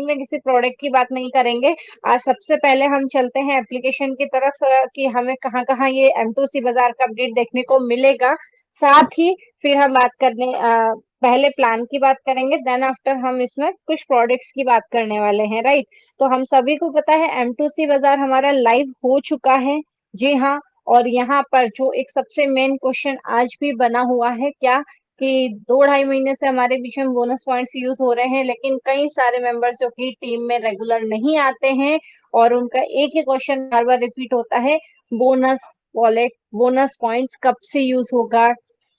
में किसी प्रोडक्ट की बात नहीं करेंगे। आज सबसे पहले हम चलते हैं एप्लीकेशन की तरफ कि हमें कहाँ कहाँ ये M2C बाजार का अपडेट देखने को मिलेगा। साथ ही फिर हम बात करने पहले प्लान की बात करेंगे, देन आफ्टर हम इसमें कुछ प्रोडक्ट्स की बात करने वाले हैं, राइट। तो हम सभी को पता है M2C बाजार हमारा लाइव हो चुका है। जी हाँ। और यहाँ पर जो एक सबसे मेन क्वेश्चन आज भी बना हुआ है क्या, कि 2 ढाई महीने से हमारे बीच में बोनस पॉइंट्स यूज हो रहे हैं, लेकिन कई सारे मेंबर्स जो कि टीम में रेगुलर नहीं आते हैं और उनका एक ही क्वेश्चन बार बार रिपीट होता है, बोनस वॉलेट बोनस पॉइंट्स कब से यूज होगा,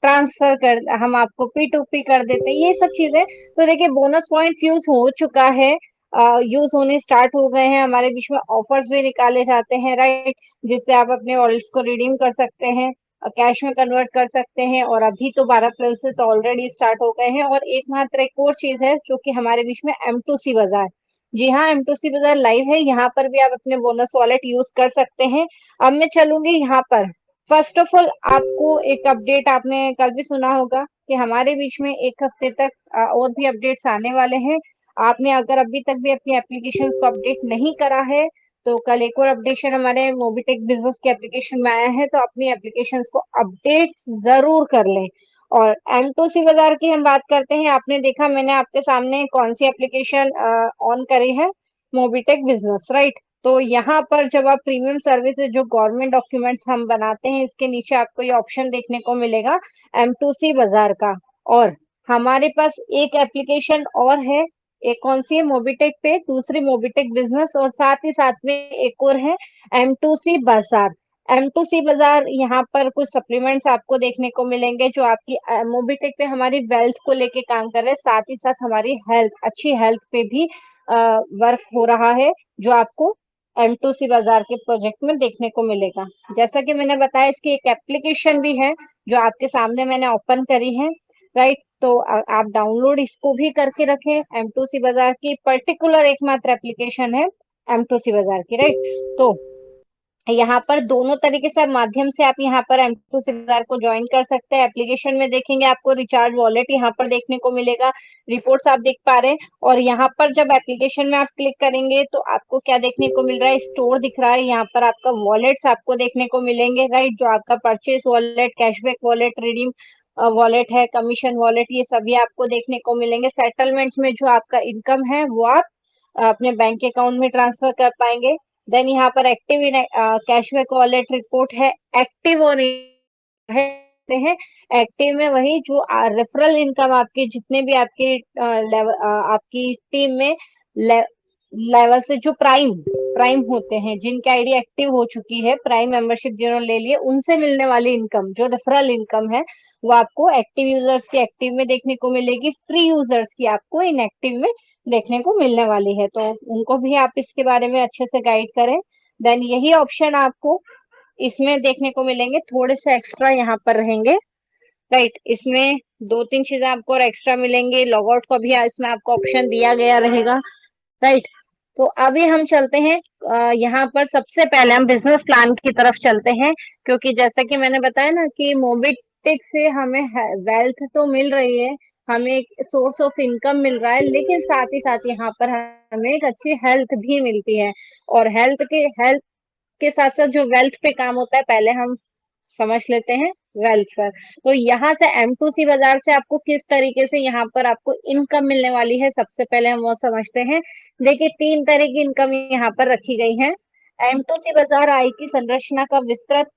ट्रांसफर कर हम आपको P2P कर देते हैं, ये सब चीजें। तो देखिए बोनस पॉइंट्स यूज हो चुका है, यूज होने स्टार्ट हो गए हैं, हमारे बीच में ऑफर्स भी निकाले जाते हैं, राइट, जिससे आप अपने वॉलेट्स को रिडीम कर सकते हैं, कैश में कन्वर्ट कर सकते हैं। और अभी तो 12 अप्रैल से तो ऑलरेडी स्टार्ट हो गए हैं। और एकमात्र एक और चीज है जो कि हमारे बीच में M2C बाजार, जी हाँ, M2C बाजार लाइव है, यहाँ पर भी आप अपने बोनस वॉलेट यूज कर सकते हैं। अब मैं चलूंगी यहाँ पर। फर्स्ट ऑफ ऑल आपको एक अपडेट, आपने कल भी सुना होगा कि हमारे बीच में 1 हफ्ते तक और भी अपडेट्स आने वाले हैं। आपने अगर अभी तक भी अपनी एप्लीकेशंस को अपडेट नहीं करा है, तो कल एक और अपडेशन हमारे मोबिटेक बिजनेस के एप्लीकेशन में आया है, तो अपनी एप्लीकेशंस को अपडेट जरूर कर लें। और M2C बाजार की हम बात करते हैं, आपने देखा मैंने आपके सामने कौन सी एप्लीकेशन ऑन करी है, मोबिटेक बिजनेस, राइट। तो यहाँ पर जब आप प्रीमियम सर्विसेज जो गवर्नमेंट डॉक्यूमेंट्स हम बनाते हैं, इसके नीचे आपको ये ऑप्शन देखने को मिलेगा M2C बाजार का। और हमारे पास एक एप्लीकेशन और है, एक कौन सी है, मोबिटेक पे, दूसरी मोबिटेक बिजनेस, और साथ ही साथ में एक और है M2C बाजार। M2C बाजार यहाँ पर कुछ सप्लीमेंट्स आपको देखने को मिलेंगे जो आपकी मोबिटेक पे हमारी वेल्थ को लेके काम कर रहे हैं, साथ ही साथ हमारी हेल्थ, अच्छी हेल्थ पे भी वर्क हो रहा है, जो आपको M2C बाजार के प्रोजेक्ट में देखने को मिलेगा। जैसा कि मैंने बताया, इसकी एक एप्लीकेशन भी है जो आपके सामने मैंने ओपन करी है, राइट। तो आप डाउनलोड इसको भी करके रखें, M2C बाजार की पर्टिकुलर एकमात्र एप्लीकेशन है M2C बाजार की, राइट। तो यहाँ पर दोनों तरीके से माध्यम से आप यहाँ पर M2C बाजार को ज्वाइन कर सकते हैं। एप्लीकेशन में देखेंगे आपको रिचार्ज वॉलेट यहाँ पर देखने को मिलेगा, रिपोर्ट्स आप देख पा रहे हैं। और यहाँ पर जब एप्लीकेशन में आप क्लिक करेंगे तो आपको क्या देखने को मिल रहा है, स्टोर दिख रहा है, यहाँ पर आपका वॉलेट्स आपको देखने को मिलेंगे, राइट, जो आपका purchase wallet, cashback wallet, redeem wallet है, कमीशन वॉलेट, ये सभी आपको देखने को मिलेंगे। सेटलमेंट में जो आपका इनकम है वो आप अपने बैंक अकाउंट में ट्रांसफर कर पाएंगे। देन यहाँ पर active in cashback wallet report है, एक्टिव और हैं। एक्टिव में वही जो रेफरल इनकम आपके जितने भी आपके आपकी टीम में लेवल से जो प्राइम प्राइम होते हैं, जिनकी आईडी एक्टिव हो चुकी है, प्राइम मेंबरशिप जिन्होंने ले लिए, उनसे मिलने वाली इनकम जो रेफरल इनकम है वो आपको एक्टिव यूजर्स की एक्टिव में देखने को मिलेगी, फ्री यूजर्स की आपको इनएक्टिव में देखने को मिलने वाली है। तो उनको भी आप इसके बारे में अच्छे से गाइड करें। देन यही ऑप्शन आपको इसमें देखने को मिलेंगे, थोड़े से एक्स्ट्रा यहाँ पर रहेंगे, राइट। इसमें 2-3 चीजें आपको और एक्स्ट्रा मिलेंगे, लॉग आउट का भी इसमें आपको ऑप्शन दिया गया रहेगा, राइट। तो अभी हम चलते हैं यहाँ पर सबसे पहले हम बिजनेस प्लान की तरफ चलते हैं, क्योंकि जैसा कि मैंने बताया ना कि मोबिटेक से हमें वेल्थ तो मिल रही है, हमें एक सोर्स ऑफ इनकम मिल रहा है, लेकिन साथ ही साथ यहाँ पर हमें एक अच्छी हेल्थ भी मिलती है। और हेल्थ के साथ साथ जो वेल्थ पे काम होता है, पहले हम समझ लेते हैं वेल्थ पर। तो यहाँ से M2C बाजार से आपको किस तरीके से यहाँ पर आपको इनकम मिलने वाली है, सबसे पहले हम वो समझते हैं। देखिए 3 तरह की इनकम यहाँ पर रखी गई है। M2C बाजार आय की संरचना का विस्तृत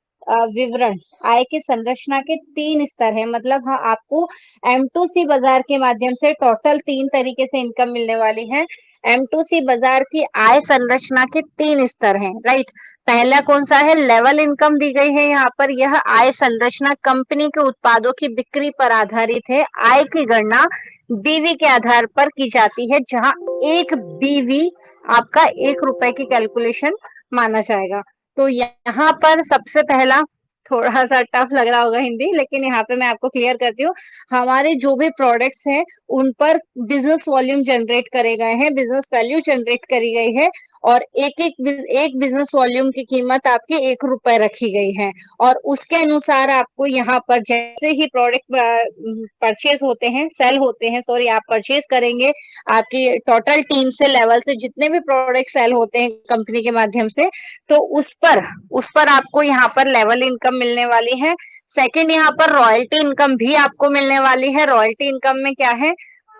विवरण, आय की संरचना के 3 स्तर है, मतलब हाँ आपको M2C बाजार के माध्यम से टोटल 3 तरीके से इनकम मिलने वाली है। M2C बाजार की आय संरचना के 3 स्तर हैं, राइट। पहला कौन सा है, लेवल इनकम दी गई है यहाँ पर। यह आय संरचना कंपनी के उत्पादों की बिक्री पर आधारित है। आय की गणना बीवी के आधार पर की जाती है, जहां एक बीवी आपका 1 रुपए की कैलकुलेशन माना जाएगा। तो यहाँ पर सबसे पहला, थोड़ा सा टफ लग रहा होगा हिंदी, लेकिन यहाँ पे मैं आपको क्लियर करती हूँ। हमारे जो भी प्रोडक्ट्स हैं उन पर बिजनेस वॉल्यूम जनरेट करे गए हैं, बिजनेस वैल्यू जनरेट करी गई है, और एक बिजनेस वॉल्यूम की कीमत आपकी ₹1 रखी गई है। और उसके अनुसार आपको यहाँ पर जैसे ही प्रोडक्ट परचेज होते हैं, सेल होते हैं, सॉरी, आप परचेज करेंगे, आपकी टोटल टीम से लेवल से जितने भी प्रोडक्ट सेल होते हैं कंपनी के माध्यम से, तो उस पर आपको यहाँ पर लेवल इनकम मिलने वाली है। सेकंड, यहाँ पर रॉयल्टी इनकम भी आपको मिलने वाली है। रॉयल्टी इनकम में क्या है,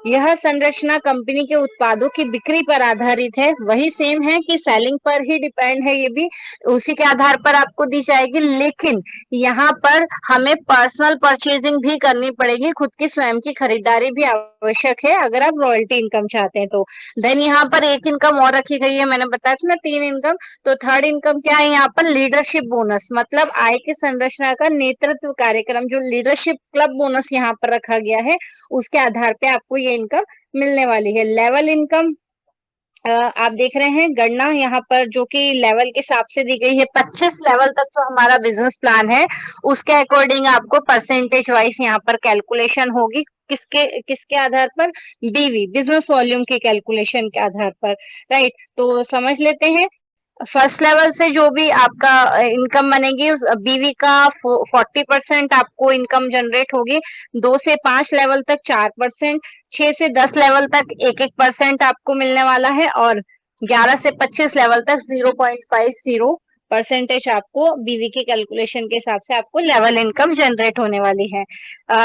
यह संरचना कंपनी के उत्पादों की बिक्री पर आधारित है। वही सेम है कि सेलिंग पर ही डिपेंड है, ये भी उसी के आधार पर आपको दी जाएगी। लेकिन यहाँ पर हमें पर्सनल परचेजिंग भी करनी पड़ेगी, खुद की स्वयं की खरीदारी भी आवश्यक है अगर आप रॉयल्टी इनकम चाहते हैं तो। देन यहाँ पर एक इनकम और रखी गई है, मैंने बताया था ना 3 इनकम। तो थर्ड इनकम क्या है यहाँ पर, लीडरशिप बोनस, मतलब आय की संरचना का नेतृत्व कार्यक्रम, जो लीडरशिप क्लब बोनस यहाँ पर रखा गया है, उसके आधार पे आपको ये इनकम मिलने वाली है। लेवल इनकम आप देख रहे हैं गणना यहाँ पर जो कि लेवल के हिसाब से दी गई है। 25 लेवल तक जो हमारा बिजनेस प्लान है उसके अकॉर्डिंग आपको परसेंटेज वाइज यहाँ पर कैलकुलेशन होगी। किसके किसके आधार पर, बीवी, बिजनेस वॉल्यूम के कैलकुलेशन के आधार पर। राइट, तो समझ लेते हैं। फर्स्ट लेवल से जो भी आपका इनकम बनेगी, उस बीवी का 40% आपको इनकम जनरेट होगी। 2 से 5 लेवल तक 4%, 6 से 10 लेवल तक 1-1% आपको मिलने वाला है, और 11 से 25 लेवल तक 0.50% आपको बीवी के कैलकुलेशन के हिसाब से आपको लेवल इनकम जनरेट होने वाली है।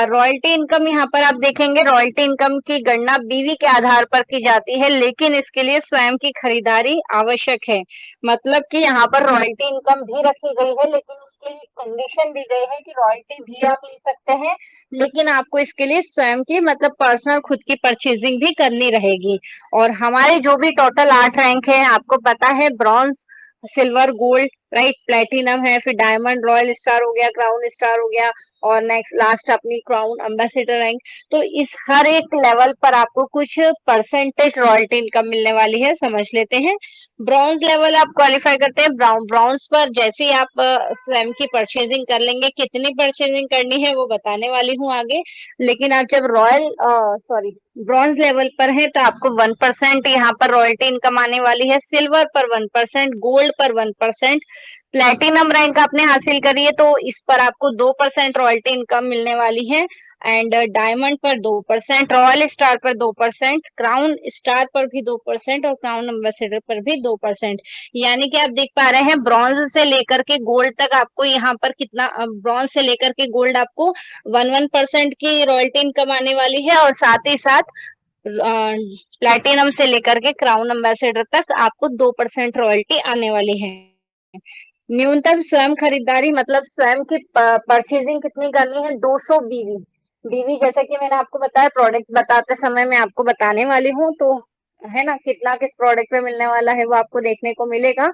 रॉयल्टी इनकम यहाँ पर आप देखेंगे, रॉयल्टी इनकम की गणना बीवी के आधार पर की जाती है, लेकिन इसके लिए स्वयं की खरीदारी आवश्यक है। मतलब कि यहाँ पर रॉयल्टी इनकम भी रखी गई है, लेकिन उसके लिए कंडीशन दी गई है कि रॉयल्टी भी आप ले सकते हैं, लेकिन आपको इसके लिए स्वयं की, मतलब पर्सनल खुद की परचेजिंग भी करनी रहेगी। और हमारे जो भी टोटल 8 रैंक है, आपको पता है, bronze, silver, gold, right, platinum है, फिर डायमंड, रॉयल स्टार हो गया, क्राउन स्टार हो गया, और नेक्स्ट लास्ट अपनी क्राउन एम्बेसडर रैंक। तो इस हर एक लेवल पर आपको कुछ परसेंटेज रॉयल्टी इनकम मिलने वाली है, समझ लेते हैं। ब्रॉन्ज लेवल आप क्वालिफाई करते हैं, ब्रॉन्ज पर जैसे ही आप स्वयं की परचेजिंग कर लेंगे, कितनी परचेजिंग करनी है वो बताने वाली हूँ आगे। लेकिन आप जब ब्रॉन्ज लेवल पर है तो आपको 1% यहाँ पर रॉयल्टी इनकम आने वाली है। सिल्वर पर 1%, गोल्ड पर 1%, प्लेटिनम रैंक आपने हासिल करी है तो इस पर आपको 2% रॉयल्टी इनकम मिलने वाली है। एंड डायमंड पर 2%, रॉयल स्टार पर 2%, क्राउन स्टार पर भी 2%, और क्राउन एम्बेसडर पर भी 2%। यानी कि आप देख पा रहे हैं ब्रॉन्ज से लेकर के गोल्ड तक आपको यहाँ पर कितना, ब्रॉन्ज से लेकर के गोल्ड आपको 1% की रॉयल्टी इनकम आने वाली है, और साथ ही साथ प्लैटिनम से लेकर के क्राउन एम्बेसडर तक आपको 2% रॉयल्टी आने वाली है। न्यूनतम स्वयं खरीदारी, मतलब स्वयं की परचेजिंग कितनी करनी है, 200 बीवी। बीवी जैसे कि मैंने आपको बताया, प्रोडक्ट बताते समय मैं आपको बताने वाली हूँ, तो है ना, कितना किस प्रोडक्ट पे मिलने वाला है वो आपको देखने को मिलेगा।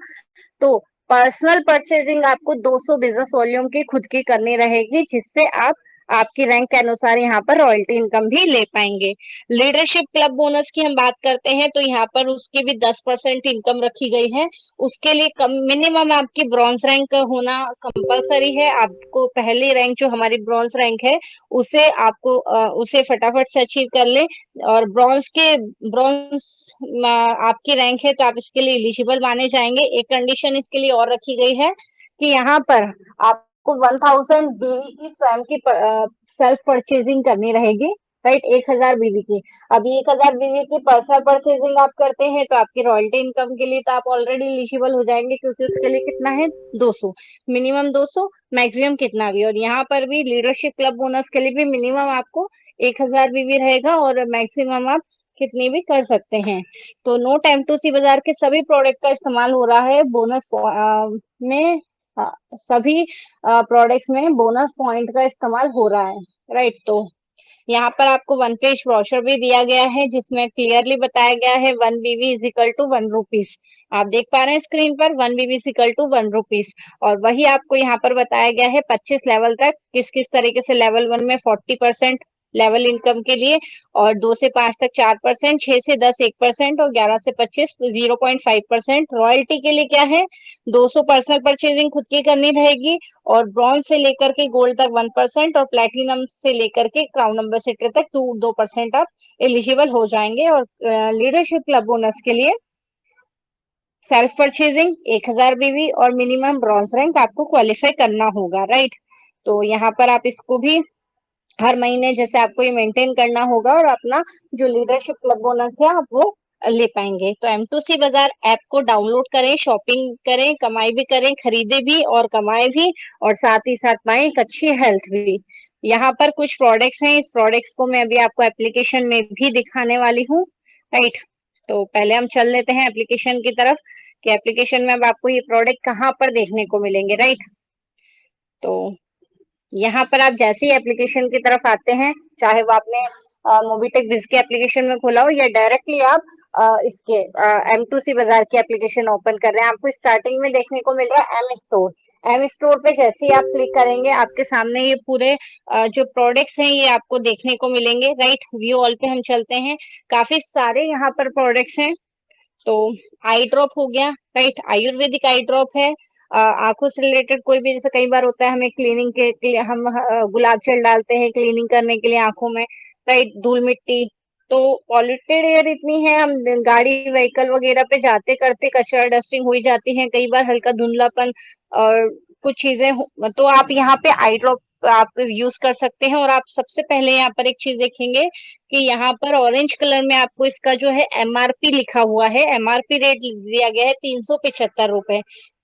तो पर्सनल परचेजिंग आपको 200 बिजनेस वॉल्यूम की खुद की करनी रहेगी, जिससे आप आपकी रैंक के अनुसार यहाँ पर रॉयल्टी इनकम भी ले पाएंगे। लीडरशिप क्लब बोनस की हम बात करते हैं तो यहाँ पर उसकी भी 10% इनकम रखी गई है। उसके लिए मिनिमम आपकी ब्रॉन्ज रैंक होना कंपलसरी है। आपको पहली रैंक जो हमारी ब्रॉन्ज रैंक है उसे फटाफट से अचीव कर ले। और ब्रॉन्ज आपकी रैंक है तो आप इसके लिए एलिजिबल माने जाएंगे। एक कंडीशन इसके लिए और रखी गई है कि यहाँ पर आपको 1000 बीवी की स्वयं की सेल्फ परचेजिंग करनी रहेगी, राइट, 1000 बीवी की। अभी 1000 बीवी की पर्सनल परचेजिंग आप करते हैं तो आपकी रॉयल्टी इनकम के लिए तो आप ऑलरेडी एलिजिबल हो जाएंगे, क्योंकि उसके लिए कितना है, 200, मिनिमम 200, मैक्सिमम कितना भी। और यहाँ पर भी लीडरशिप क्लब बोनस के लिए भी मिनिमम आपको 1000 बीवी रहेगा, और मैक्सिमम आप कितनी भी कर सकते हैं। तो नोट M2C बाजार के सभी प्रोडक्ट का इस्तेमाल हो रहा है बोनस में, सभी प्रोडक्ट्स में बोनस पॉइंट का इस्तेमाल हो रहा है, राइट। तो यहाँ पर आपको 1 पेज ब्रोशर भी दिया गया है, जिसमें क्लियरली बताया गया है 1 बीवी इज इक्वल टू 1 रुपीज। आप देख पा रहे हैं स्क्रीन पर 1 बीवी इज इक्वल टू 1 रुपीज। और वही आपको यहाँ पर बताया गया है 25 लेवल तक किस किस तरीके से, लेवल 1 में 40% लेवल इनकम के लिए, और 2 से 5 तक 4%, 6 से 10 1%, और 11 से 25 0.5%। रॉयल्टी के लिए क्या है, 200 पर्सनल परचेजिंग खुद की करनी रहेगी, और ब्रॉन्ज से लेकर के गोल्ड तक 1%, और प्लेटिनम से लेकर के क्राउन एम्बेसडर तक 2% आप एलिजिबल हो जाएंगे। और लीडरशिप क्लब बोनस के लिए सेल्फ परचेजिंग 1000 बीवी और मिनिमम ब्रॉन्ज रैंक आपको क्वालिफाई करना होगा, राइट। तो यहाँ पर आप इसको भी हर महीने जैसे आपको ये मेंटेन करना होगा और अपना जो लीडरशिप क्लब बोनस है आप वो ले पाएंगे। तो M2C बाजार ऐप को डाउनलोड करें, शॉपिंग करें, कमाई भी करें, खरीदे भी और कमाए भी, और साथ ही साथ पाएं एक अच्छी हेल्थ भी। यहाँ पर कुछ प्रोडक्ट्स हैं, इस प्रोडक्ट्स को मैं अभी आपको एप्लीकेशन में भी दिखाने वाली हूँ, राइट। तो पहले हम चल लेते हैं एप्लीकेशन की तरफ कि एप्लीकेशन में अब आपको ये प्रोडक्ट कहाँ पर देखने को मिलेंगे, राइट। तो यहाँ पर आप जैसे ही एप्लीकेशन की तरफ आते हैं, चाहे वो आपने मोबीटेक बिज के एप्लीकेशन में खोला हो या डायरेक्टली आप इसके M2C बाजार की एप्लीकेशन ओपन कर रहे हैं, आपको स्टार्टिंग में देखने को मिल रहा है एम स्टोर। एम स्टोर पे जैसे ही आप क्लिक करेंगे आपके सामने ये पूरे जो प्रोडक्ट्स हैं ये आपको देखने को मिलेंगे, राइट। व्यू ऑल पे हम चलते हैं, काफी सारे यहाँ पर प्रोडक्ट्स हैं। तो आई ड्रॉप हो गया, राइट, आयुर्वेदिक आई ड्रॉप है। आंखों से रिलेटेड कोई भी, जैसे कई बार होता है हमें क्लीनिंग के लिए हम गुलाब जल डालते हैं क्लीनिंग करने के लिए आंखों में, राइट, धूल मिट्टी। तो पॉल्यूटेड एयर इतनी है, हम गाड़ी व्हीकल वगैरह पे जाते करते कचरा डस्टिंग हो ही जाती है कई बार, हल्का धुंधलापन और कुछ चीजें तो आप यहाँ पे आई ड्रॉप आप यूज कर सकते हैं। और आप सबसे पहले यहाँ पर एक चीज देखेंगे कि यहाँ पर ऑरेंज कलर में आपको इसका जो है MRP लिखा हुआ है, MRP रेट दिया गया है 375 रुपए।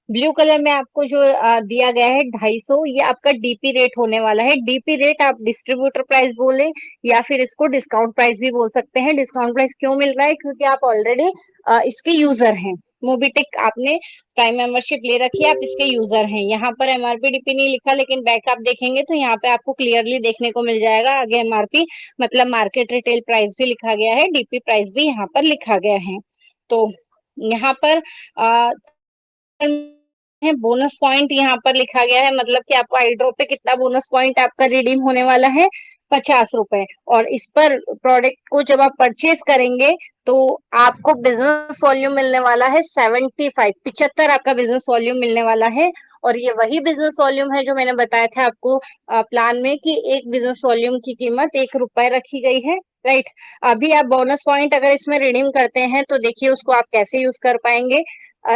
ब्लू कलर में आपको जो दिया गया है 250, ये आपका डीपी रेट होने वाला है। डीपी रेट आप डिस्ट्रीब्यूटर प्राइस बोले या फिर इसको डिस्काउंट प्राइस भी बोल सकते हैं। डिस्काउंट प्राइस क्यों मिल रहा है, क्योंकि आप ऑलरेडी इसके यूजर हैं, मोबीटेक आपने प्राइम मेंबरशिप ले रखी है, आप इसके यूजर हैं। यहाँ पर MRP डीपी नहीं लिखा, लेकिन बैक आप देखेंगे तो यहाँ पे आपको क्लियरली देखने को मिल जाएगा आगे MRP मतलब मार्केट रिटेल प्राइस भी लिखा गया है, डीपी प्राइस भी यहाँ पर लिखा गया है। तो यहाँ पर है बोनस पॉइंट यहाँ पर लिखा गया है, मतलब कि आपको आई ड्रॉप पे कितना बोनस पॉइंट आपका रिडीम होने वाला है, 50 रुपए। और इस पर प्रोडक्ट को जब आप परचेज करेंगे तो आपको बिजनेस वॉल्यूम मिलने वाला है 75 आपका बिजनेस वॉल्यूम मिलने वाला है। और ये वही बिजनेस वॉल्यूम है जो मैंने बताया था आपको प्लान में कि एक बिजनेस वॉल्यूम की कीमत 1 रुपए रखी गई है, राइट। अभी आप बोनस पॉइंट अगर इसमें रिडीम करते हैं तो देखिए उसको आप कैसे यूज कर पाएंगे।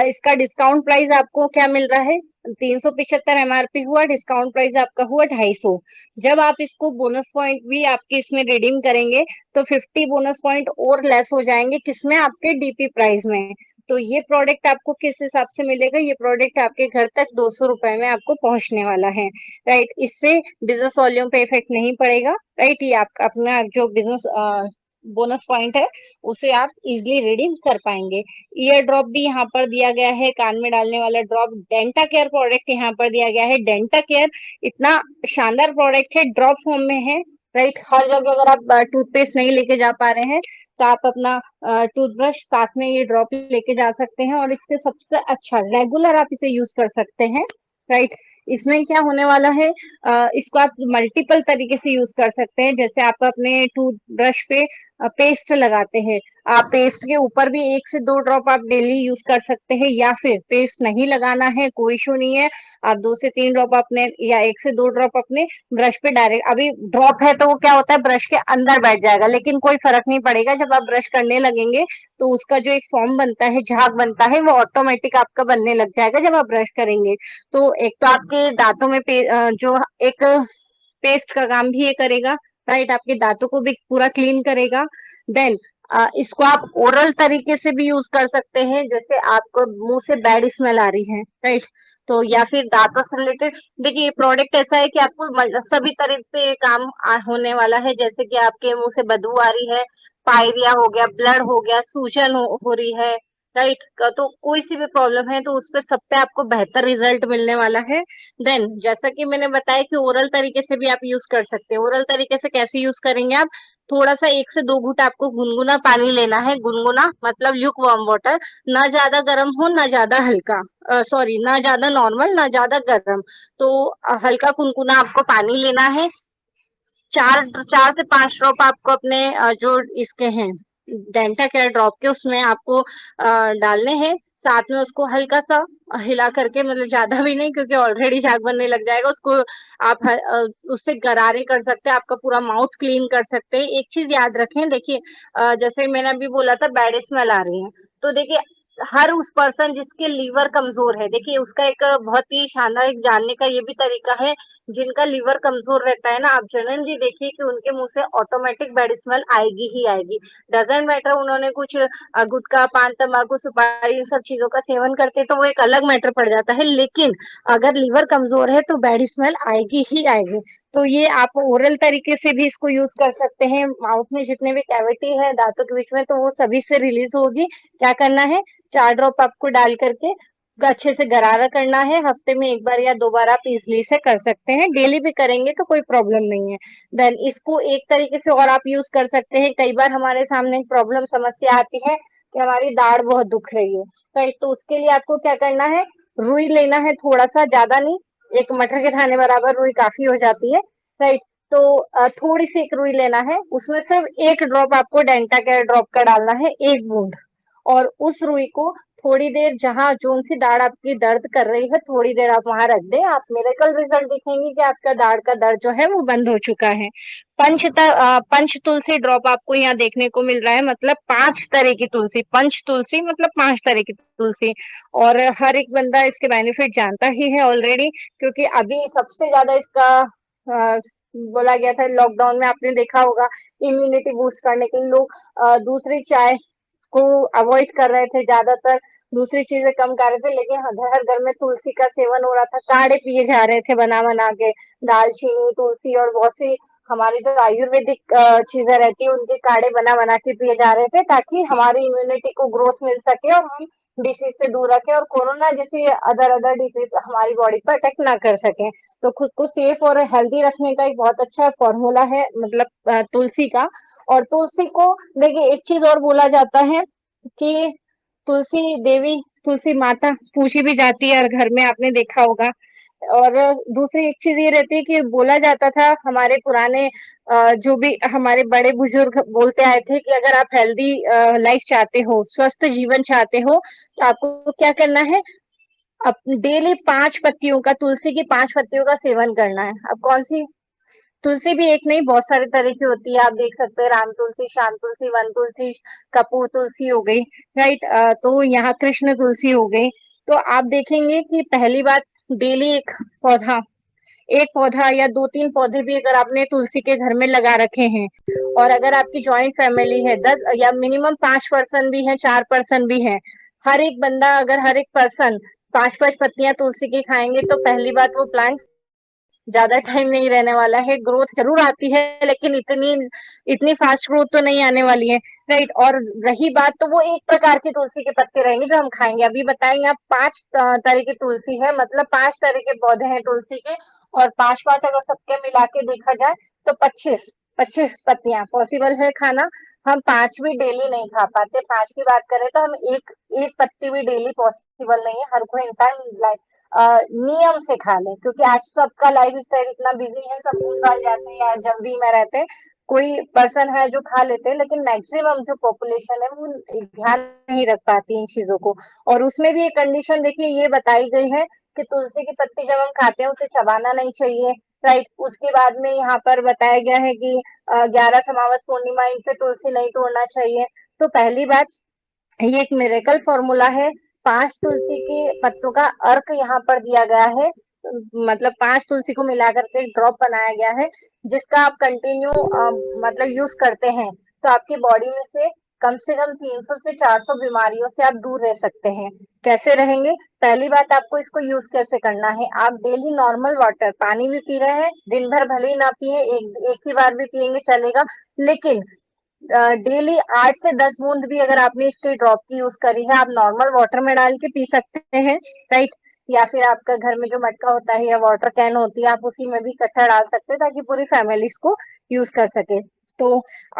इसका डिस्काउंट प्राइस आपको क्या मिल रहा है, 375 MRP हुआ, डिस्काउंट प्राइस आपका हुआ 250। जब आप इसको बोनस पॉइंट भी आपके इसमें रिडीम करेंगे तो 50 बोनस पॉइंट और लेस हो जाएंगे, किसमें, आपके डीपी प्राइस में। तो ये प्रोडक्ट आपको किस हिसाब से मिलेगा, ये प्रोडक्ट आपके घर तक 200 रुपए में आपको पहुंचने वाला है, राइट। इससे बिजनेस वॉल्यूम पे इफेक्ट नहीं पड़ेगा, राइट। ये आपका अपना जो बिजनेस बोनस पॉइंट है उसे आप इजिली रिडीम कर पाएंगे। ईयर ड्रॉप भी यहाँ पर दिया गया है, कान में डालने वाला ड्रॉप। डेंटा केयर प्रोडक्ट यहाँ पर दिया गया है। डेंटा केयर इतना शानदार प्रोडक्ट है, ड्रॉप फॉर्म में है, राइट। हर जगह अगर आप टूथपेस्ट नहीं लेके जा पा रहे हैं तो आप अपना टूथब्रश साथ में ये ड्रॉप लेके जा सकते हैं, और इससे सबसे अच्छा रेगुलर आप इसे यूज कर सकते हैं, राइट। इसमें क्या होने वाला है, इसको आप मल्टीपल तरीके से यूज कर सकते हैं। जैसे आप अपने टूथब्रश पे पेस्ट लगाते हैं, आप पेस्ट के ऊपर भी 1 से 2 ड्रॉप आप डेली यूज कर सकते हैं, या फिर पेस्ट नहीं लगाना है कोई इशू नहीं है, आप 2 से 3 ड्रॉप अपने या 1 से 2 ड्रॉप अपने ब्रश पे डायरेक्ट, अभी ड्रॉप है तो वो क्या होता है ब्रश के अंदर बैठ जाएगा, लेकिन कोई फर्क नहीं पड़ेगा। जब आप ब्रश करने लगेंगे तो उसका जो एक फॉर्म बनता है, झाग बनता है, वो ऑटोमेटिक आपका बनने लग जाएगा जब आप ब्रश करेंगे। तो एक तो आपके दांतों में जो एक पेस्ट का काम भी ये करेगा, राइट, आपके दांतों को भी पूरा क्लीन करेगा। देन इसको आप ओरल तरीके से भी यूज कर सकते हैं, जैसे आपको मुंह से बैड स्मेल आ रही है, राइट, तो या फिर दांतों से रिलेटेड। देखिए ये प्रोडक्ट ऐसा है कि आपको सभी तरह से काम होने वाला है, जैसे कि आपके मुंह से बदबू आ रही है, पायरिया हो गया, ब्लड हो गया, सूजन हो रही है, राइट, तो कोई सी भी प्रॉब्लम है तो उस पे सब पे आपको बेहतर रिजल्ट मिलने वाला है। देन जैसा कि मैंने बताया कि ओरल तरीके से भी आप यूज कर सकते हैं। ओरल तरीके से कैसे यूज करेंगे आप, थोड़ा सा 1 से 2 घूंट आपको गुनगुना पानी लेना है, गुनगुना मतलब ल्यूक वार्म वाटर, ना ज्यादा गर्म हो ना ज्यादा हल्का, सॉरी ना ज्यादा नॉर्मल ना ज्यादा गर्म, तो हल्का गुनगुना आपको पानी लेना है। 4 4 से 5 ड्रॉप आपको अपने जो इसके हैं डेंटा केयर ड्रॉप के उसमें आपको डालने हैं। साथ में उसको हल्का सा हिला करके, मतलब ज्यादा भी नहीं क्योंकि ऑलरेडी झाग बनने लग जाएगा, उसको आप उससे गरारे कर सकते हैं, आपका पूरा माउथ क्लीन कर सकते हैं। एक चीज याद रखें, देखिए जैसे मैंने अभी बोला था बैड स्मेल आ रही है, तो देखिए हर उस पर्सन जिसके लीवर कमजोर है, देखिए उसका एक बहुत ही शानदार एक जानने का ये भी तरीका है। जिनका लीवर कमजोर रहता है ना, आप जनरली देखिए कि उनके मुंह से ऑटोमेटिक बैड स्मेल आएगी ही आएगी। डजेंट मैटर उन्होंने कुछ गुटखा, पान, तंबाकू, सुपारी, इन सब चीजों का सेवन करते तो वो एक अलग मैटर पड़ जाता है, लेकिन अगर लीवर कमजोर है तो बैड स्मेल आएगी ही आएगी। तो ये आप ओरल तरीके से भी इसको यूज कर सकते हैं। माउथ में जितने भी कैविटी है दांतों के बीच में, तो वो सभी से रिलीज होगी। क्या करना है, 4 ड्रॉप आपको डाल करके अच्छे से गरारा करना है। हफ्ते में 1 बार या 2 बार आप इजली से कर सकते हैं, डेली भी करेंगे तो कोई प्रॉब्लम नहीं है। देन इसको एक तरीके से और आप यूज कर सकते हैं। कई बार हमारे सामने प्रॉब्लम समस्या आती है कि हमारी दाढ़ बहुत दुख रही है, राइट? तो उसके लिए आपको क्या करना है, रुई लेना है, थोड़ा सा, ज्यादा नहीं, एक मटर के दाने बराबर रुई काफी हो जाती है, राइट? तो थोड़ी सी एक रुई लेना है, उसमें सिर्फ 1 ड्रॉप आपको डेंटा केयर ड्रॉप का डालना है, 1 बूंद। और उस रुई को थोड़ी देर, जहां जोन सी दाढ़ आपकी दर्द कर रही है, थोड़ी देर आप वहां रख दें। आप मिरेकल रिजल्ट दिखेंगे कि आपका दाढ़ का दर्द जो है वो बंद हो चुका है। पंच तुलसी ड्रॉप आपको यहाँ देखने को मिल रहा है, मतलब 5 तरह की तुलसी, पंच तुलसी मतलब 5 तरह की तुलसी। और हर एक बंदा इसके बेनिफिट जानता ही है ऑलरेडी, क्योंकि अभी सबसे ज्यादा इसका बोला गया था लॉकडाउन में, आपने देखा होगा इम्यूनिटी बूस्ट करने के लिए लोग दूसरी चाय को अवॉइड कर रहे थे, ज्यादातर दूसरी चीजें कम कर रहे थे, लेकिन हर घर में तुलसी का सेवन हो रहा था, काढ़े पिए जा रहे थे बना बना के, दालचीनी, तुलसी और बहुत सी हमारी जो आयुर्वेदिक चीजें रहती है उनके काढ़े बना बना के पिए जा रहे थे, ताकि हमारी इम्यूनिटी को ग्रोथ मिल सके और हम डिसीज से दूर रखें और कोरोना जैसी अदर अदर डिसीज हमारी बॉडी पर अटैक ना कर सके। तो खुद को सेफ और हेल्दी रखने का एक बहुत अच्छा फॉर्मूला है, मतलब तुलसी का। और तुलसी को देखिए एक चीज और बोला जाता है कि तुलसी देवी, तुलसी माता पूछी भी जाती है, और घर में आपने देखा होगा। और दूसरी एक चीज ये रहती है कि बोला जाता था हमारे पुराने जो भी हमारे बड़े बुजुर्ग बोलते आए थे कि अगर आप हेल्दी लाइफ चाहते हो, स्वस्थ जीवन चाहते हो, तो आपको क्या करना है, अब डेली 5 पत्तियों का, तुलसी की 5 पत्तियों का सेवन करना है। अब कौन सी तुलसी भी एक नहीं, बहुत सारे तरह की होती है, आप देख सकते हैं राम तुलसी, श्याम तुलसी, वन तुलसी, कपूर तुलसी हो गई, राइट? तो यहाँ कृष्ण तुलसी हो गई। तो आप देखेंगे कि पहली बात, डेली पौधा एक पौधा या 2-3 पौधे भी अगर आपने तुलसी के घर में लगा रखे हैं, और अगर आपकी ज्वाइंट फैमिली है, 10 या मिनिमम 5 पर्सन भी है, 4 पर्सन भी है, हर एक बंदा अगर हर एक पर्सन 5-5 पत्तियां तुलसी की खाएंगे, तो पहली बात वो प्लांट ज्यादा टाइम नहीं रहने वाला है। ग्रोथ जरूर आती है, लेकिन इतनी इतनी फास्ट ग्रोथ तो नहीं आने वाली है, राइट? और रही बात, तो वो एक प्रकार के तुलसी के पत्ते रहेंगे जो हम खाएंगे। अभी बताएंगे आप 5 तरह की तुलसी है, मतलब 5 तरह के पौधे हैं तुलसी के, और 5-5 अगर सबके मिला के देखा जाए तो 25 पत्तियां पॉसिबल है खाना। हम 5 भी डेली नहीं खा पाते, 5 की बात करें तो हम एक एक पत्ती भी डेली पॉसिबल नहीं है, हर कोई इंसान नियम से खा लें, क्योंकि आज सबका लाइफ स्टाइल इतना बिजी है, सब भूल भाल जाते हैं या जल्दी में रहते हैं। कोई पर्सन है जो खा लेते हैं, लेकिन मैक्सिमम जो पॉपुलेशन है वो ध्यान नहीं रख पाती इन चीजों को। और उसमें भी एक कंडीशन देखिए ये बताई गई है कि तुलसी की पत्ती जब हम खाते हैं उसे चबाना नहीं चाहिए, राइट? उसके बाद में यहाँ पर बताया गया है कि 11 समावस पूर्णिमा इन पे तुलसी नहीं तोड़ना चाहिए। तो पहली बात, ये एक मिरेकल फॉर्मूला है। 5 तुलसी के पत्तों का अर्क यहाँ पर दिया गया है, मतलब 5 तुलसी को मिला करके एक ड्रॉप बनाया गया है, जिसका आप कंटिन्यू मतलब यूज करते हैं, तो आपकी बॉडी में से कम 300 से 400 बीमारियों से आप दूर रह सकते हैं। कैसे रहेंगे? पहली बात, आपको इसको यूज कैसे करना है, आप डेली नॉर्मल वाटर, पानी भी पी रहे हैं, दिन भर भले ही ना पिए, एक ही बार भी पिएंगे चलेगा, लेकिन डेली 8 से 10 बूंद भी अगर आपने इसके ड्रॉप की यूज करी है, आप नॉर्मल वाटर में डाल के पी सकते हैं, राइट? या फिर आपका घर में जो मटका होता है या वाटर कैन होती है, आप उसी में भी इकट्ठा डाल सकते हैं, ताकि पूरी फैमिली इसको यूज कर सके। तो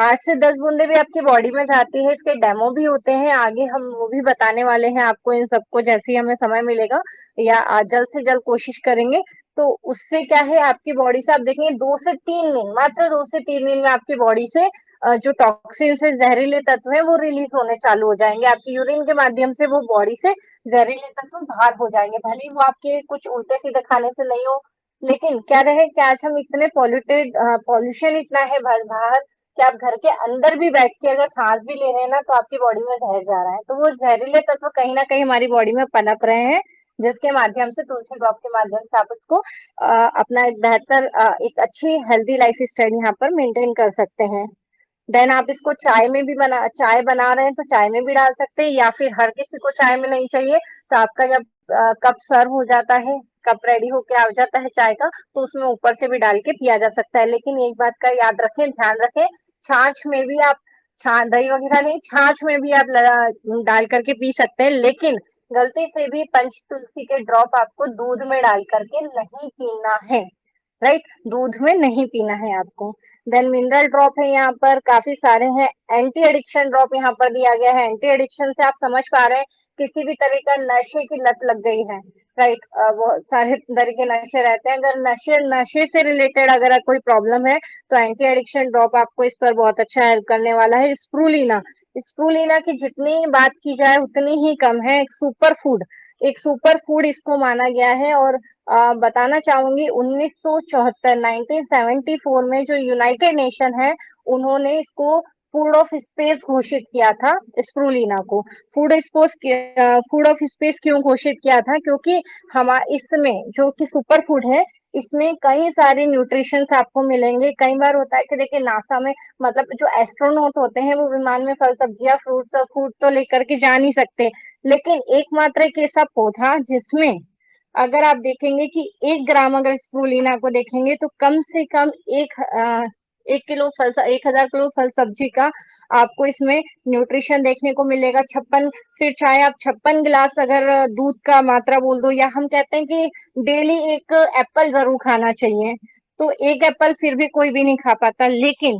8 से 10 बूंदे भी आपकी बॉडी में जाती है। इसके डेमो भी होते हैं, आगे हम वो भी बताने वाले हैं आपको इन सबको, जैसे ही हमें समय मिलेगा या जल्द से जल्द कोशिश करेंगे। तो उससे क्या है, आपकी बॉडी से आप देखेंगे 2 से 3 दिन, मात्र 2 से 3 दिन में आपकी बॉडी से जो टॉक्सिन है, जहरीले तत्व है, वो रिलीज होने चालू हो जाएंगे। आपकी यूरिन के माध्यम से वो बॉडी से जहरीले तत्व बाहर हो जाएंगे, भले ही वो आपके कुछ उल्टे सीधे खाने से नहीं हो। लेकिन क्या रहे कि आज हम इतने पॉल्यूटेड, पॉल्यूशन इतना है बाहर, कि आप घर के अंदर भी बैठ के अगर सांस भी ले रहे हैं ना, तो आपकी बॉडी में जहर जा रहा है, तो वो जहरीले तत्व कहीं ना कहीं हमारी बॉडी में पनप रहे हैं, जिसके माध्यम से तुलसी ड्रॉप के माध्यम से आप उसको अपना एक बेहतर एक अच्छी हेल्दी लाइफ स्टाइल यहाँ पर मेंटेन कर सकते हैं। देन आप इसको चाय में भी चाय बना रहे हैं तो चाय में भी डाल सकते हैं, या फिर हर किसी को चाय में नहीं चाहिए, तो आपका जब कप सर्व हो जाता है, कप रेडी होके आ जाता है चाय का, तो उसमें ऊपर से भी डाल के पिया जा सकता है। लेकिन एक बात का याद रखें, ध्यान रखें, छाछ में भी आप दही वगैरह नहीं, छाछ में भी आप डाल करके पी सकते हैं, लेकिन गलती से भी पंच तुलसी के ड्रॉप आपको दूध में डाल करके नहीं पीना है, राइट, दूध में नहीं पीना है आपको। देन मिनरल ड्रॉप है, यहाँ पर काफी सारे हैं। एंटी एडिक्शन ड्रॉप यहाँ पर दिया गया है। एंटी एडिक्शन से आप समझ पा रहे हैं, किसी भी तरह का नशे की लत लग गई है, राइट, बहुत सारे तरह के नशे रहते हैं, अगर नशे नशे से रिलेटेड अगर कोई प्रॉब्लम है, तो एंटी एडिक्शन ड्रॉप आपको इस पर बहुत अच्छा हेल्प करने वाला है। स्प्रूलिना, स्प्रूलिना की जितनी बात की जाए उतनी ही कम है। एक सुपर फूड इसको माना गया है, और बताना चाहूंगी 1974 1974 में जो यूनाइटेड नेशन है, उन्होंने इसको फूड ऑफ स्पेस घोषित किया था, स्प्रूलिना को। फूड ऑफ स्पेस क्यों घोषित किया था, क्योंकि हम इसमें जो कि सुपर फूड है, इसमें कई सारे न्यूट्रिशंस आपको मिलेंगे। कई बार होता है कि देखिए नासा में, मतलब जो एस्ट्रोनॉट होते हैं वो विमान में फल सब्जियां फ्रूट्स और फूड तो लेकर के जा नहीं सकते, लेकिन एकमात्र एक ऐसा पौधा जिसमें अगर आप देखेंगे कि 1 ग्राम अगर स्प्रूलिना को देखेंगे तो कम से कम 1,000 किलो फल सब्जी का आपको इसमें न्यूट्रिशन देखने को मिलेगा। 56, फिर चाहे आप 56 गिलास अगर दूध का मात्रा बोल दो, या हम कहते हैं कि डेली एक एप्पल जरूर खाना चाहिए, तो एक एप्पल फिर भी कोई भी नहीं खा पाता, लेकिन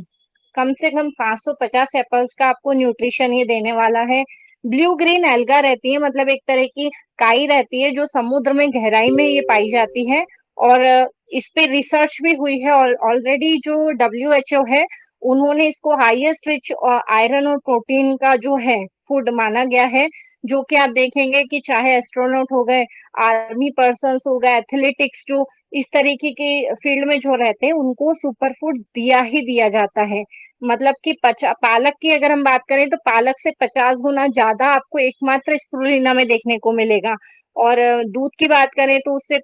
कम से कम 550 एप्पल्स का आपको न्यूट्रिशन ये देने वाला है। ब्लू ग्रीन एल्गा रहती है, मतलब एक तरह की काई रहती है जो समुद्र में गहराई में ये पाई जाती है, और इस पे रिसर्च भी हुई है। और ऑलरेडी जो WHO है, उन्होंने इसको हाईएस्ट रिच आयरन और प्रोटीन का जो है फूड माना गया है, जो कि आप देखेंगे कि चाहे एस्ट्रोनॉट हो गए, आर्मी पर्सन हो गए, एथलेटिक्स, जो इस तरीके के फील्ड में जो रहते हैं, उनको सुपर फूड्स दिया ही दिया जाता है। मतलब कि पालक की अगर हम बात करें तो पालक से 50 गुना ज्यादा आपको एकमात्र स्प्रूलिना में देखने को मिलेगा, और दूध की बात करें तो उससे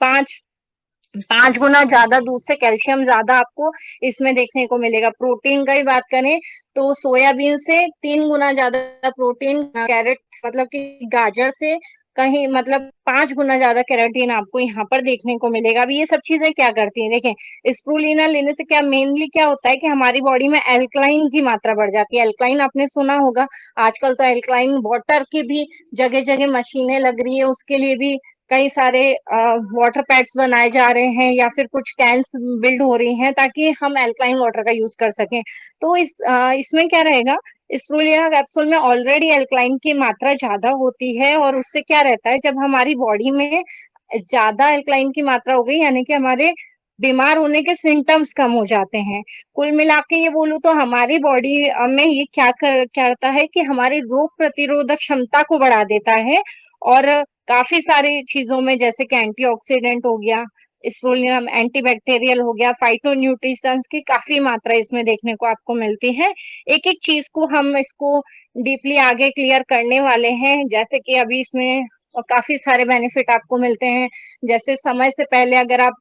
5 गुना ज्यादा दूध से कैल्शियम ज्यादा आपको इसमें देखने को मिलेगा। प्रोटीन की बात करें तो सोयाबीन से 3 गुना ज्यादा प्रोटीन, कैरेट मतलब कि गाजर से कहीं मतलब 5 गुना ज्यादा कैरोटीन आपको यहाँ पर देखने को मिलेगा। अभी ये सब चीजें क्या करती हैं, देखें, स्प्रूलिना लेने से क्या मेनली क्या होता है कि हमारी बॉडी में एल्कलाइन की मात्रा बढ़ जाती है। एल्कलाइन आपने सुना होगा, आजकल तो एल्कलाइन वाटर की भी जगह जगह मशीनें लग रही है, उसके लिए भी कई सारे वाटर पैड्स बनाए जा रहे हैं, या फिर कुछ कैंस बिल्ड हो रही हैं ताकि हम एल्कलाइन वाटर का यूज कर सकें। तो इसमें क्या रहेगा, स्प्रूलिना कैप्सूल में ऑलरेडी एल्कलाइन की मात्रा ज्यादा होती है, और उससे क्या रहता है, जब हमारी बॉडी में ज्यादा एल्कलाइन की मात्रा हो गई, यानी कि हमारे बीमार होने के सिम्टम्स कम हो जाते हैं। कुल मिला के ये बोलूं तो हमारी बॉडी में ये करता है कि हमारी रोग प्रतिरोधक क्षमता को बढ़ा देता है, और काफी सारी चीजों में जैसे कि एंटीऑक्सीडेंट हो गया, स्प्रूलिनम एंटीबैक्टीरियल हो गया, फाइटो न्यूट्रिशंस की काफी मात्रा इसमें देखने को आपको मिलती है। एक एक चीज को हम इसको डीपली आगे क्लियर करने वाले हैं, जैसे कि अभी इसमें काफी सारे बेनिफिट आपको मिलते हैं। जैसे समय से पहले अगर आप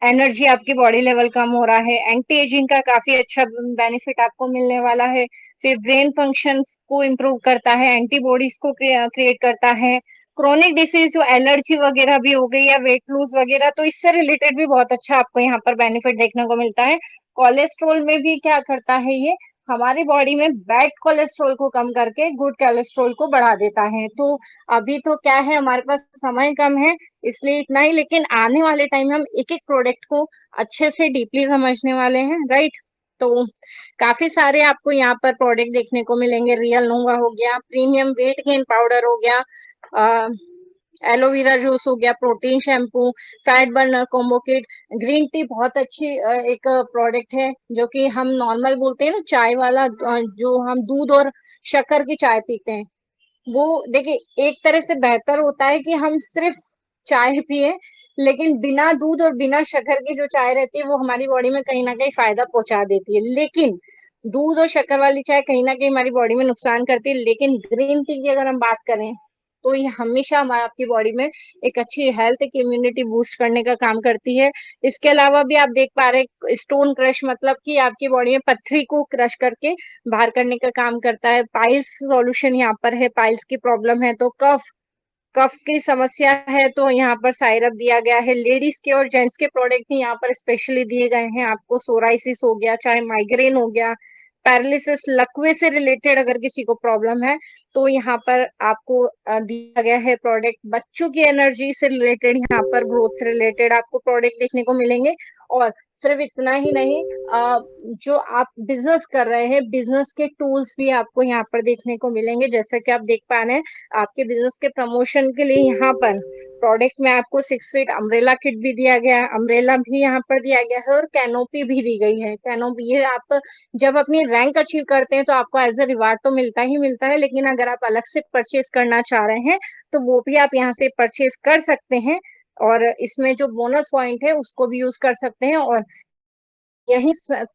एनर्जी, आपकी बॉडी लेवल कम हो रहा है, एंटी एजिंग का काफी अच्छा बेनिफिट आपको मिलने वाला है। फिर ब्रेन फंक्शंस को इम्प्रूव करता है, एंटीबॉडीज को क्रिएट करता है। क्रोनिक डिसीज जो एलर्जी वगैरह भी हो गई, या वेट लूज वगैरह, तो इससे रिलेटेड भी बहुत अच्छा आपको यहाँ पर बेनिफिट देखने को मिलता है। कोलेस्ट्रॉल में भी क्या करता है ये, हमारी बॉडी में बैड कोलेस्ट्रॉल को कम करके गुड कोलेस्ट्रॉल को बढ़ा देता है। तो अभी तो क्या है, हमारे पास समय कम है, इसलिए इतना ही, लेकिन आने वाले टाइम में हम एक एक प्रोडक्ट को अच्छे से डीपली समझने वाले हैं, राइट। तो काफी सारे आपको यहाँ पर प्रोडक्ट देखने को मिलेंगे। रियल नोवा हो गया, प्रीमियम वेट गेन पाउडर हो गया, एलोवेरा जूस हो गया, protein shampoo, fat burner combo kit, green tea बहुत अच्छी एक प्रोडक्ट है, जो कि हम नॉर्मल बोलते हैं ना चाय वाला, जो हम दूध और शक्कर की चाय पीते हैं, वो देखिए एक तरह से बेहतर होता है कि हम सिर्फ चाय पिए, लेकिन बिना दूध और बिना शक्कर की जो चाय रहती है वो हमारी बॉडी में कहीं ना कहीं फायदा पहुंचा देती है। लेकिन दूध और शक्कर वाली चाय कहीं ना कहीं हमारी बॉडी में नुकसान करती है। लेकिन ग्रीन टी की अगर हम बात करें तो ये हमेशा हमारे आपकी बॉडी में एक अच्छी हेल्थ, एक इम्यूनिटी बूस्ट करने का काम करती है। इसके अलावा भी आप देख पा रहे स्टोन क्रश, मतलब कि आपकी बॉडी में पत्थरी को क्रश करके बाहर करने का काम करता है। पाइल्स सॉल्यूशन यहाँ पर है, पाइल्स की प्रॉब्लम है तो कफ कफ की समस्या है तो यहाँ पर सायरप दिया गया है। लेडीज के और जेंट्स के प्रोडक्ट भी यहाँ पर स्पेशली दिए गए हैं। आपको सोराइसिस हो गया, चाहे माइग्रेन हो गया, पैरालिसिस, लकवे से रिलेटेड अगर किसी को प्रॉब्लम है तो यहाँ पर आपको दिया गया है प्रोडक्ट। बच्चों की एनर्जी से रिलेटेड, यहाँ पर ग्रोथ से रिलेटेड आपको प्रोडक्ट देखने को मिलेंगे। और सिर्फ इतना ही नहीं, जो आप बिजनेस कर रहे हैं, बिजनेस के टूल्स भी आपको यहाँ पर देखने को मिलेंगे। जैसा कि आप देख पा रहे हैं, आपके बिजनेस के प्रमोशन के लिए यहाँ पर प्रोडक्ट में आपको 6 फीट अम्ब्रेला किट भी दिया गया है, अम्ब्रेला भी यहाँ पर दिया गया है और कैनोपी भी दी गई है। कैनोपी ये आप जब अपनी रैंक अचीव करते हैं तो आपको एज अ रिवार्ड तो मिलता ही मिलता है, लेकिन अगर आप अलग से परचेज करना चाह रहे हैं तो वो भी आप यहाँ से परचेज कर सकते हैं। और इसमें जो बोनस पॉइंट है उसको भी यूज कर सकते हैं। और यही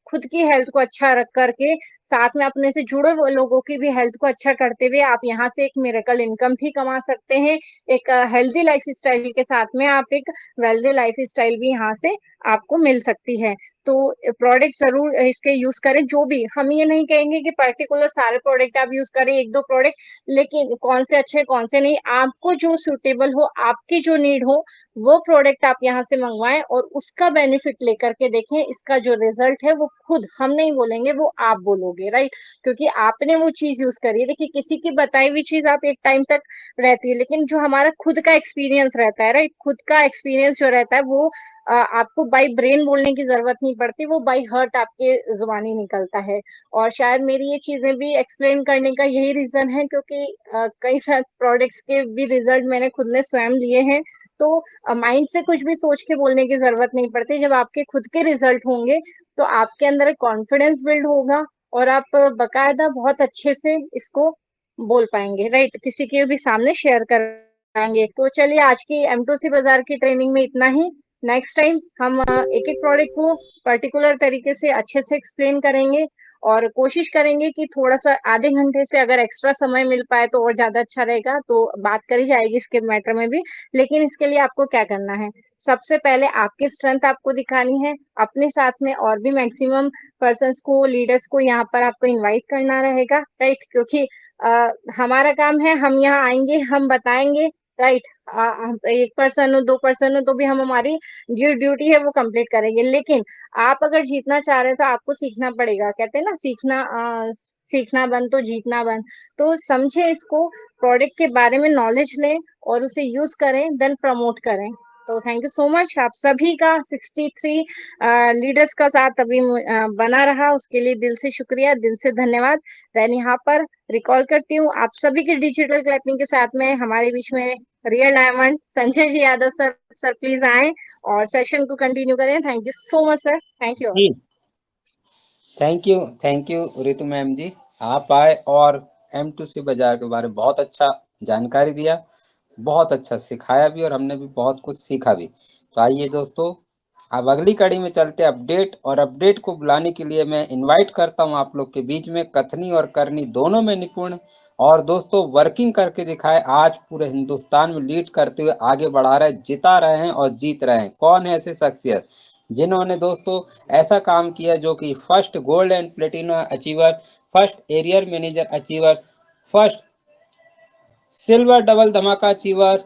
खुद की हेल्थ को अच्छा रख करके साथ में अपने से जुड़े हुए लोगों की भी हेल्थ को अच्छा करते हुए आप यहाँ से एक मिरेकल इनकम भी कमा सकते हैं। एक हेल्दी लाइफ स्टाइल के साथ में आप एक वेल्दी लाइफ स्टाइल भी यहाँ से आपको मिल सकती है। तो प्रोडक्ट जरूर इसके यूज करें। जो भी हम ये नहीं कहेंगे कि पर्टिकुलर सारे प्रोडक्ट आप यूज करें, एक दो प्रोडक्ट, लेकिन कौन से अच्छे कौन से नहीं, आपको जो सुटेबल हो, आपकी जो नीड हो, वो प्रोडक्ट आप यहाँ से मंगवाएं और उसका बेनिफिट लेकर के देखें। इसका जो रिजल्ट है वो खुद हम नहीं बोलेंगे, वो आप बोलोगे, राइट? क्योंकि आपने वो चीज यूज करी है। देखिए, किसी की बताई हुई चीज आप एक टाइम तक रहती है, लेकिन जो हमारा खुद का एक्सपीरियंस रहता है, राइट, खुद का एक्सपीरियंस जो रहता है वो आपको बाई ब्रेन बोलने की जरूरत नहीं पड़ती, वो बाई हर्ट आपके जुबानी निकलता है। और शायद मेरी ये चीजें भी एक्सप्लेन करने का यही रीजन है, क्योंकि कई सारे प्रोडक्ट्स के भी रिजल्ट मैंने खुद ने स्वयं लिए हैं। तो माइंड से कुछ भी सोच के बोलने की जरूरत नहीं पड़ती। जब आपके खुद के रिजल्ट होंगे तो आपके अंदर कॉन्फिडेंस बिल्ड होगा और आप बकायदा बहुत अच्छे से इसको बोल पाएंगे, राइट, किसी के भी सामने शेयर कर पाएंगे। तो चलिए, आज की M2C बाजार की ट्रेनिंग में इतना ही। नेक्स्ट टाइम हम एक एक प्रोडक्ट को पर्टिकुलर तरीके से अच्छे से एक्सप्लेन करेंगे और कोशिश करेंगे कि थोड़ा सा आधे घंटे से अगर एक्स्ट्रा समय मिल पाए तो और ज्यादा अच्छा रहेगा। तो बात करी जाएगी इसके मैटर में भी। लेकिन इसके लिए आपको क्या करना है, सबसे पहले आपकी स्ट्रेंथ आपको दिखानी है, अपने साथ में और भी मैक्सिमम पर्सन्स को, लीडर्स को यहाँ पर आपको इनवाइट करना रहेगा, राइट? क्योंकि हमारा काम है, हम यहाँ आएंगे, हम बताएंगे, राइट? एक पर्सन हो, दो पर्सन हो, तो भी हम हमारी जो ड्यूटी है वो कंप्लीट करेंगे। लेकिन आप अगर जीतना चाह रहे हो तो आपको सीखना पड़ेगा। कहते हैं ना, सीखना बंद तो जीतना बंद। तो समझे इसको, प्रोडक्ट के बारे में नॉलेज लें और उसे यूज करें, देन प्रमोट करें। तो थैंक यू सो मच। आप सभी का 63 लीडर्स का साथ अभी बना रहा, उसके लिए दिल से शुक्रिया, दिल से धन्यवाद। देन यहाँ पर रिकॉल करती हूँ आप सभी की डिजिटल क्लैपिंग के साथ में हमारे बीच में real diamond Sanjay ji Yadav sir. Sir please आए और सेशन को कंटिन्यू करें। Thank you so much sir, thank you. जी, thank you Ritu ma'am ji. आप आए और M2C बाजार के बारे में बहुत अच्छा जानकारी दिया, बहुत अच्छा सिखाया भी और हमने भी बहुत कुछ सीखा भी। तो आइए दोस्तों, अब अगली कड़ी में चलते अपडेट। और अपडेट को बुलाने के लिए मैं इनवाइट करता हूं आप लोग के बीच में कथनी और करनी दोनों में निपुण और दोस्तों वर्किंग करके दिखाए, आज पूरे हिंदुस्तान में लीड करते हुए आगे बढ़ा रहे, जिता रहे हैं और जीत रहे हैं। कौन है ऐसे शख्सियत जिन्होंने दोस्तों ऐसा काम किया जो कि first gold and platinum achievers, first arrear manager achievers, first silver double धमाका अचीवर्स